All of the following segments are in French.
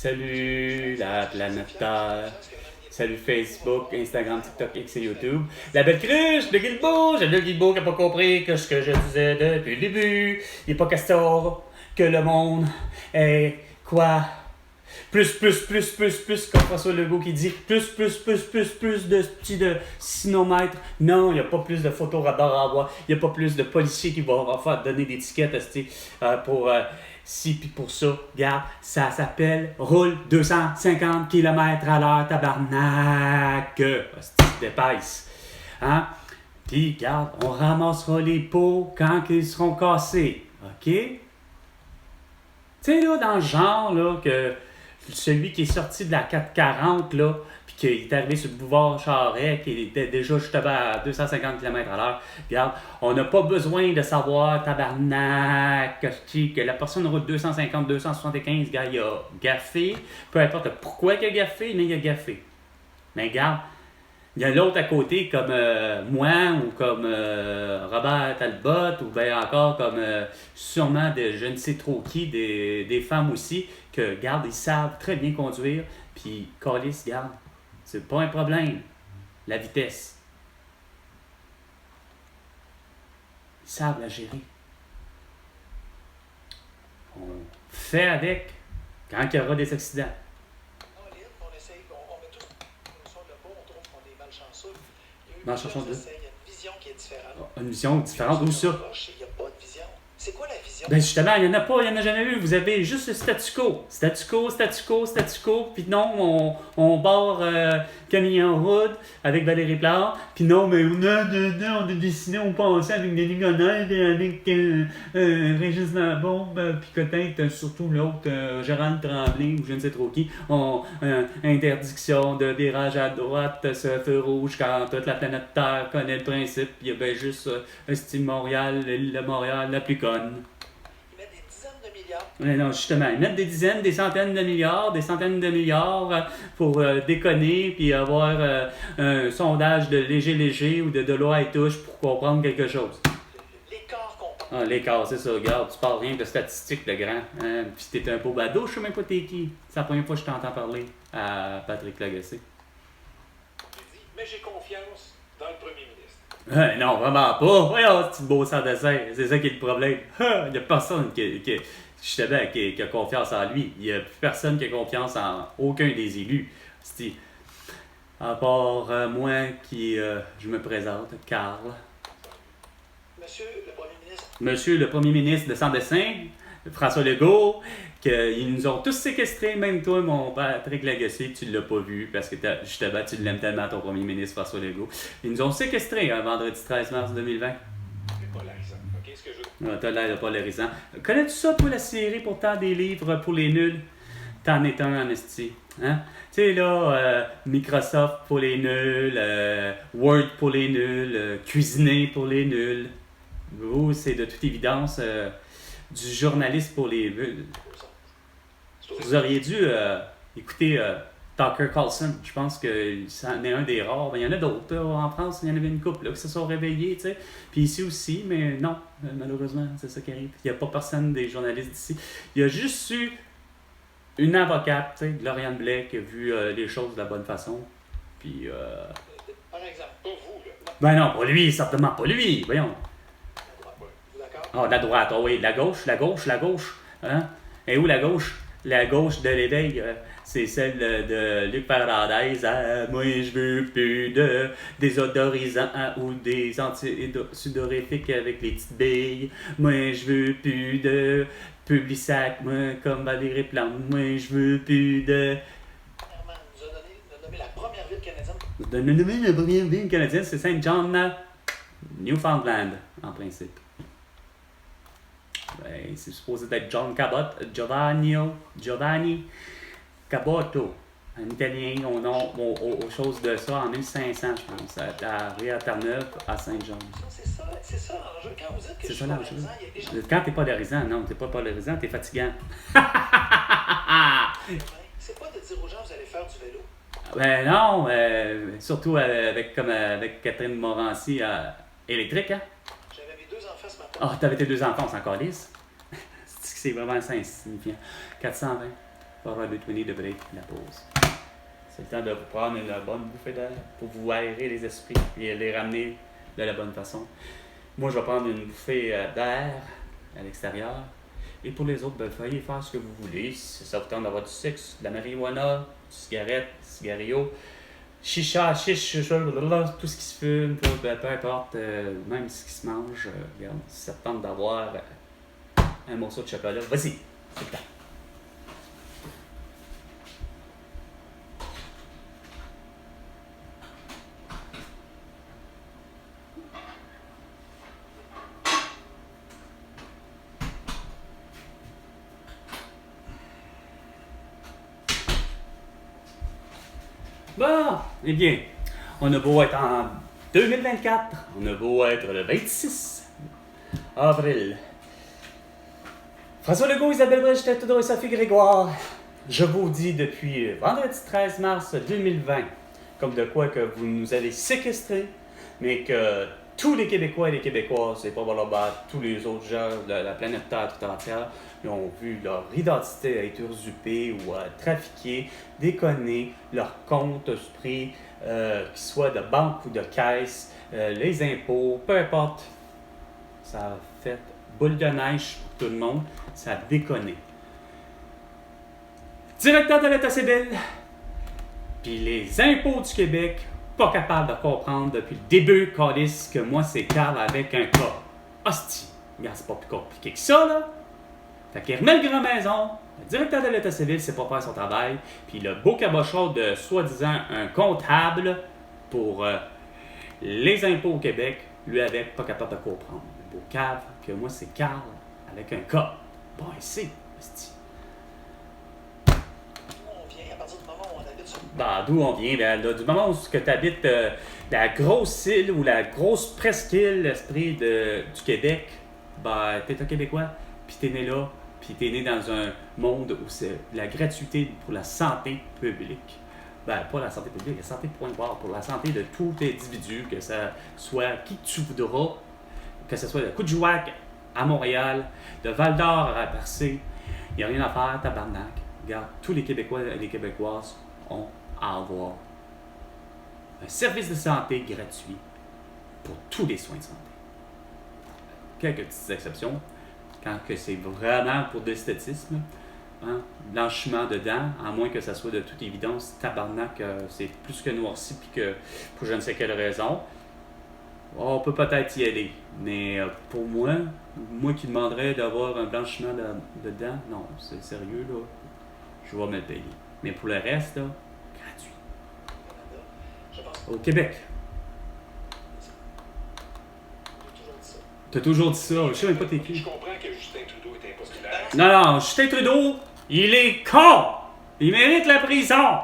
Salut la planète Terre. Salut Facebook, Instagram, TikTok, X et YouTube. La belle cruche de Guilbeault. J'ai le Guilbeault qui n'a pas compris que ce que je disais depuis le début. Il n'est pas question que le monde est quoi? Plus, comme François Legault qui dit plus de petits de sinomètres. Non, il n'y a pas plus de photoradars à avoir. Il n'y a pas plus de policiers qui vont faire donner des tickets pour ci puis pour ça. Regarde, ça s'appelle roule 250 km/h, tabarnak. C'est d'épaisse. Hein? Puis, regarde, on ramassera les pots quand ils seront cassés. OK? Tu sais, là, dans le genre, là, que celui qui est sorti de la 440, là, puis qui est arrivé sur le boulevard Charest, qui était déjà justement à 250 km/h, regarde, on n'a pas besoin de savoir, tabarnak, que la personne roule 250, 275, gars, il a gaffé, peu importe pourquoi il a gaffé, mais il a gaffé. Mais regarde, il y a l'autre à côté, comme moi, ou comme Robert Talbot, ou bien encore comme sûrement de je ne sais trop qui, des femmes aussi, que, garde, ils savent très bien conduire, puis câlisse, garde, c'est pas un problème, la vitesse. Ils savent la gérer. On fait avec quand il y aura des accidents. Dans la chanson 2. Il y a une vision qui est différente. Une vision différente, où ça? Il n'y a pas de vision. C'est quoi la vision? Ben justement, il n'y en a pas, il n'y en a jamais eu. Vous avez juste le statu quo. Statu quo. Puis non, on barre Camille en route avec Valérie Plard. Puis non, mais on a dessiné, on pensait avec Denis Gonald, avec Régis Lambon, puis peut-être surtout l'autre, Gérald Tremblay, ou je ne sais trop qui. Interdiction de virage à droite, ce feu rouge, quand toute la planète Terre connaît le principe. Il y a bien juste style Montréal, l'île de Montréal, la plus conne. Ils mettent des dizaines de milliards. Mais non, justement, ils mettent des dizaines, des centaines de milliards pour déconner puis avoir un sondage de léger ou de loi et touche pour comprendre quelque chose. L'écart qu'on parle. Ah, l'écart, c'est ça, regarde, tu parles rien de statistiques, le grand. Hein? Puis t'es un beau badaud, je sais même pas t'es qui. C'est la première fois que je t'entends parler à Patrick Lagacé. Mais j'ai confiance dans le premier ministre. Non, vraiment pas. Voyons, c'est beau sans dessin. C'est ça qui est le problème. Il n'y a personne justement, qui a confiance en lui. Il n'y a plus personne qui a confiance en aucun des élus. C'est à part moi qui je me présente, Carl. Monsieur le premier ministre. Monsieur le premier ministre de sans dessin, François Legault, qu'ils nous ont tous séquestrés, même toi, mon Patrick Lagacé, tu l'as pas vu parce que justement tu l'aimes tellement, ton premier ministre François Legault. Ils nous ont séquestrés un vendredi 13 mars 2020. C'est polarisant. OK, ce que je veux. T'as l'air de polarisant. Connais-tu ça, toi, la série, pourtant, des livres pour les nuls? T'en es un en esti. Hein? Tu sais, là, Microsoft pour les nuls, Word pour les nuls, Cuisiner pour les nuls. Vous, c'est de toute évidence du journaliste pour les nuls. Vous auriez dû écouter Tucker Carlson. Je pense que c'en est un des rares. Il y en a d'autres. En France, il y en avait une couple là, qui se sont réveillés. T'sais. Puis ici aussi, mais non, malheureusement, c'est ça qui arrive. Il n'y a pas personne des journalistes d'ici. Il y a juste eu une avocate, Gloriane Blais, qui a vu les choses de la bonne façon. Puis. Par exemple, pas vous, là. Ben non, pas lui, certainement pas lui. Voyons. Vous d'accord? Ah, la droite, oui, la gauche. Hein? Et où la gauche? La gauche de l'éveil, c'est celle de Luc Paradise. Moi, je veux plus de désodorisants ou des anti-sudorifiques avec les petites billes. Moi, je veux plus de Publisac, moi, comme Valérie Plante. Moi, je veux plus de... Premièrement, nous a nommé la première ville canadienne. De nommer la première ville canadienne, c'est Saint John, Newfoundland, en principe. Ben, c'est supposé être Giovanni Caboto, un Italien aux choses de ça en 1500, je pense, à Ria-Terre-Neuve, à Saint-Jean. C'est ça l'enjeu. Quand vous dites que C'est je ça suis l'enjeu. polarisant, il y a des gens... Quand t'es polarisant, non, t'es pas polarisant, t'es fatigant. C'est pas de dire aux gens, vous allez faire du vélo. Ben non, surtout avec Catherine Morancy électrique, hein? J'avais mes 2 enfants ce matin. Ah, t'avais tes 2 enfants, c'est encore lisse. C'est vraiment insignifiant. 420. Il va falloir le 20 de break, la pause. C'est le temps de vous prendre une bonne bouffée d'air pour vous aérer les esprits et les ramener de la bonne façon. Moi, je vais prendre une bouffée d'air à l'extérieur. Et pour les autres, ben, veuillez faire ce que vous voulez. Si ça vous tente d'avoir du sexe, de la marijuana, du cigarette, cigario, chicha, blablabla, tout ce qui se fume, peu importe, même ce qui se mange, regarde, si ça te tente d'avoir un morceau de chocolat, vas-y, c'est le temps. Bon, eh bien, on a beau être en 2024, on a beau être le 26 avril. François Legault, Isabelle Brigitte, Trudeau et Sophie Grégoire, je vous dis depuis vendredi 13 mars 2020, comme de quoi que vous nous avez séquestrés, mais que tous les Québécois et les Québécoises, et probablement tous les autres gens de la planète Terre tout entière, ils ont vu leur identité être usurpée ou trafiquée, déconnée, leur compte pris, qu'ils soient de banque ou de caisse, les impôts, peu importe. Ça a fait boule de neige pour tout le monde, ça a déconné. Directeur de l'État civil, puis les impôts du Québec, pas capable de comprendre depuis le début, câlisse, que moi c'est Carl avec un cas. Hostie, regarde, c'est pas plus compliqué que ça, là. Fait qu'il remet le grand maison, le directeur de l'État civil sait pas faire son travail, puis le beau cabochon de soi-disant un comptable pour les impôts au Québec, lui avec pas capable de comprendre. Le beau cave, que moi c'est Carl avec un cas. Bon, ici, hostie. Ben, d'où on vient, ben, là, du moment où tu habites la grosse île ou la grosse presqu'île, l'esprit du Québec, ben, t'es un Québécois, puis t'es né là, puis t'es né dans un monde où c'est la gratuité pour la santé publique. Ben, pas la santé publique, la santé point barre, pour la santé de tout individu, que ça soit qui tu voudras, que ce soit de Coudjouac à Montréal, de Val-d'Or à Percé, il n'y a rien à faire, tabarnak. Regarde, tous les Québécois et les Québécoises ont à avoir un service de santé gratuit pour tous les soins de santé. Quelques petites exceptions, quand que c'est vraiment pour de l'esthétisme, hein, blanchiment de dents, à moins que ça soit de toute évidence, tabarnak, c'est plus que noirci, puis que pour je ne sais quelle raison, on peut peut-être y aller. Mais pour moi qui demanderais d'avoir un blanchiment de dents, non, c'est sérieux, là, je vais me le payer. Mais pour le reste, là, gratuit. Au Québec. T'as toujours dit ça. Je sais même pas t'es qui. Je comprends que Justin Trudeau est impopulaire. Non, Justin Trudeau, il est con! Il mérite la prison!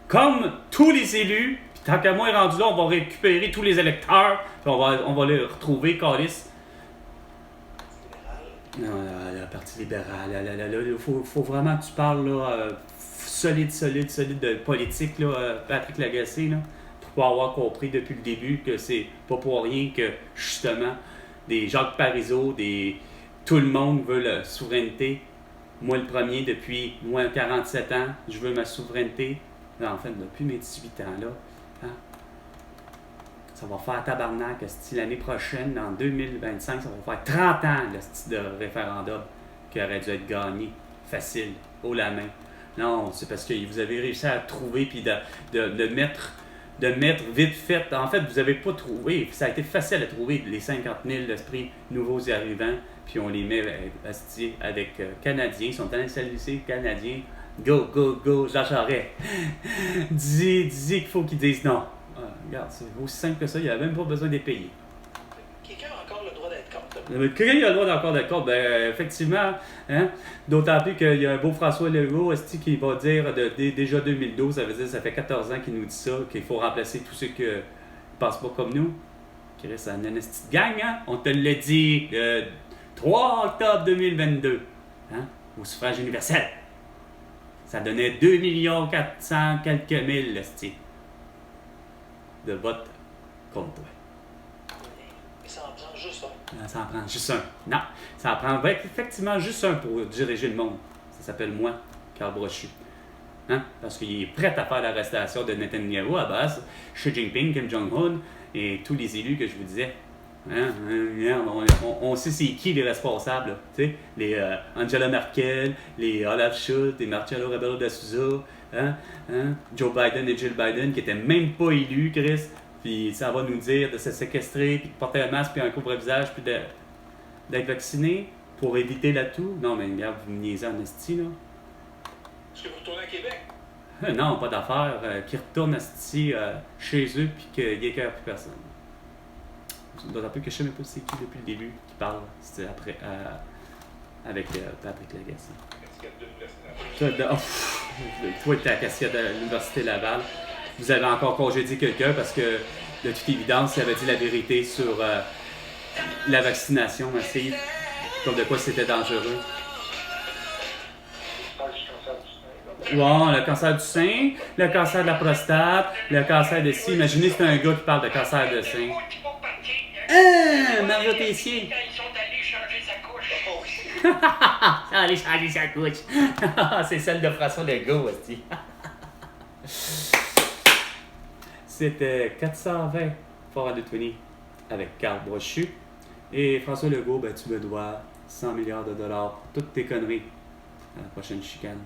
Comme tous les élus. Puis tant qu'à moi est rendu là, on va récupérer tous les électeurs. Puis on va les retrouver, câlisse. Non, le Parti libéral, il faut vraiment que tu parles là, solide de politique, là, Patrick Lagacé, là, pour pas avoir compris depuis le début que c'est pas pour rien que, justement, des Jacques Parizeau, tout le monde veut la souveraineté. Moi, le premier, depuis moins 47 ans, je veux ma souveraineté. En fait, depuis mes 18 ans, là, hein? Ça va faire tabarnak, l'année prochaine, en 2025, ça va faire 30 ans, le style de référendum qui aurait dû être gagné. Facile, haut la main. Non, c'est parce que vous avez réussi à trouver puis de mettre vite fait. En fait, vous n'avez pas trouvé. Ça a été facile à trouver les 50 000 esprits nouveaux arrivants, puis on les met avec Canadiens. Ils sont allés saluer Canadiens. Go, Jean Charest. dis qu'il faut qu'ils disent non. Regarde, c'est aussi simple que ça, il n'y a même pas besoin des payer. Quelqu'un a encore le droit d'être contre. Quelqu'un a le droit d'encore d'être contre, ben effectivement, hein? D'autant plus qu'il y a un beau François Legault qui va dire déjà 2012, ça veut dire que ça fait 14 ans qu'il nous dit ça, qu'il faut remplacer tous ceux qui ne pensent pas comme nous. Qui reste en une petite gang, hein? On te l'a dit le 3 octobre 2022, hein? Au suffrage universel. Ça donnait 2 400 quelques mille, de vote contre toi. Mais ça en prend juste un. Non, ça en prend juste un. Non, ça en prend effectivement juste un pour diriger le monde. Ça s'appelle moi, Carl Brochu. Hein? Parce qu'il est prêt à faire l'arrestation de Netanyahu, Abbas, Xi Jinping, Kim Jong-un et tous les élus que je vous disais. Hein? On sait c'est qui les responsables. Les Angela Merkel, les Olaf Scholz, les Marcelo Rebelo de Sousa, Joe Biden et Jill Biden qui n'étaient même pas élus, Chris. Puis ça va nous dire de se séquestrer, puis de porter un masque, puis un couvre-visage, puis d'être vacciné pour éviter la toux. Non, mais regarde, vous me niaisez en esti, là. Est-ce que vous retournez à Québec? Non, pas d'affaire. Qui retourne esti chez eux, puis qu'il écœure plus personne. D'autant plus que je sais même pas c'est qui depuis le début qui parle. C'était après, avec Patrick Lagacé. Toi, tu es à la casquette de l'Université Laval. Vous avez encore congédié quelqu'un parce que, de toute évidence, il avait dit la vérité sur la vaccination massive, comme de quoi c'était dangereux. Bon, le cancer du sein, le cancer de la prostate, le cancer de ci. Imaginez, c'est un gars qui parle de cancer de sein. Mario Tessier. Ils sont allés changer sa couche. Allez changer sa couche. C'est celle de François Legault aussi. C'était 420 Fort à Lettonie avec Carl Brochu. Et François Legault, ben, tu me dois 100 milliards de dollars pour toutes tes conneries. À la prochaine chicane.